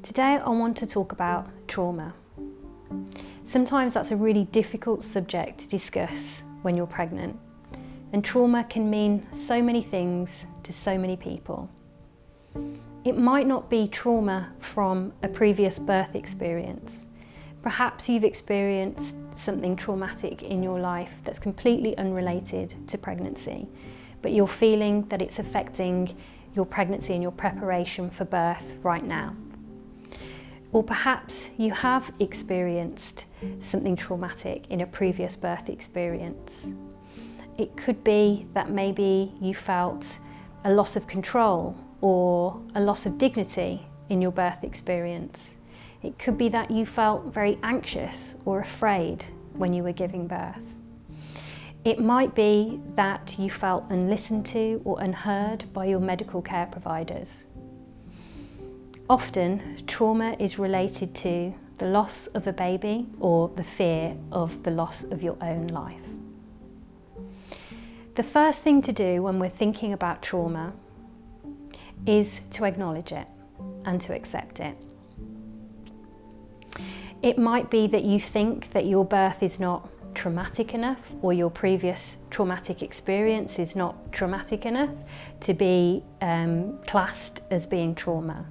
Today I want to talk about trauma. Sometimes that's a really difficult subject to discuss when you're pregnant, and trauma can mean so many things to so many people. It might not be trauma from a previous birth experience. Perhaps you've experienced something traumatic in your life that's completely unrelated to pregnancy, but you're feeling that it's affecting your pregnancy and your preparation for birth right now. Or perhaps you have experienced something traumatic in a previous birth experience. It could be that maybe you felt a loss of control or a loss of dignity in your birth experience. It could be that you felt very anxious or afraid when you were giving birth. It might be that you felt unlistened to or unheard by your medical care providers. Often, trauma is related to the loss of a baby or the fear of the loss of your own life. The first thing to do when we're thinking about trauma is to acknowledge it and to accept it. It might be that you think that your birth is not traumatic enough, or your previous traumatic experience is not traumatic enough to be classed as being trauma.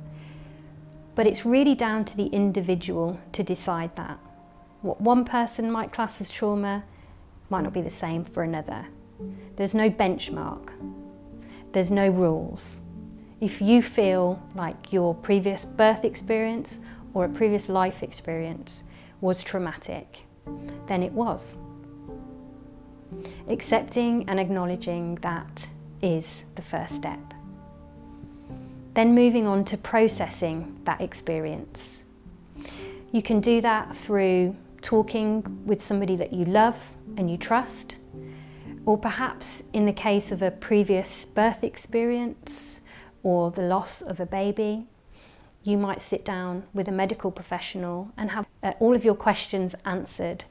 But it's really down to the individual to decide that. What one person might class as trauma might not be the same for another. There's no benchmark. There's no rules. If you feel like your previous birth experience or a previous life experience was traumatic, then it was. Accepting and acknowledging that is the first step. Then moving on to processing that experience. You can do that through talking with somebody that you love and you trust, or perhaps in the case of a previous birth experience or the loss of a baby, you might sit down with a medical professional and have all of your questions answered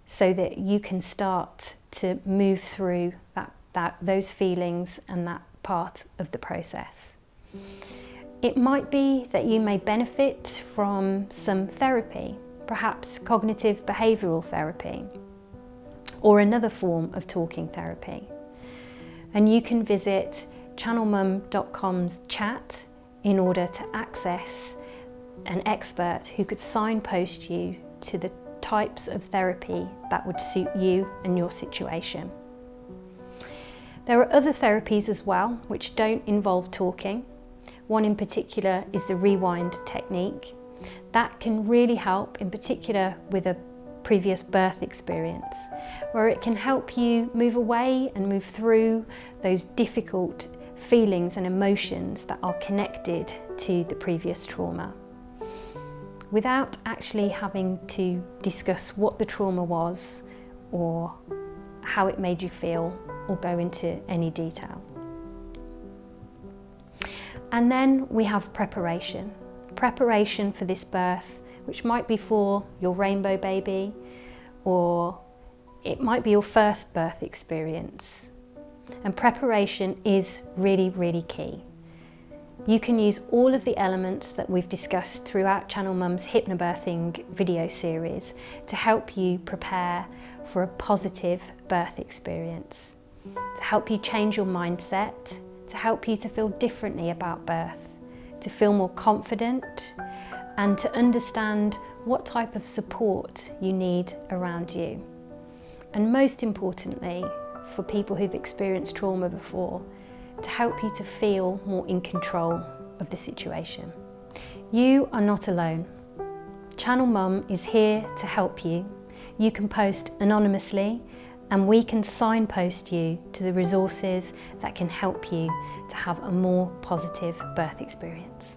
so that you can start to move through those feelings and that part of the process. It might be that you may benefit from some therapy, perhaps cognitive behavioural therapy, or another form of talking therapy. And you can visit channelmum.com's chat in order to access an expert who could signpost you to the types of therapy that would suit you and your situation. There are other therapies as well which don't involve talking. One in particular is the rewind technique. That can really help, in particular with a previous birth experience, where it can help you move away and move through those difficult feelings and emotions that are connected to the previous trauma, without actually having to discuss what the trauma was or how it made you feel or go into any detail. And then we have preparation for this birth, which might be for your rainbow baby, or it might be your first birth experience. And preparation is really, really key. You can use all of the elements that we've discussed throughout Channel Mum's Hypnobirthing video series to help you prepare for a positive birth experience, to help you change your mindset, to help you to feel differently about birth, to feel more confident, and to understand what type of support you need around you. And most importantly, for people who've experienced trauma before, to help you to feel more in control of the situation. You are not alone. Channel Mum is here to help you. You can post anonymously, and we can signpost you to the resources that can help you to have a more positive birth experience.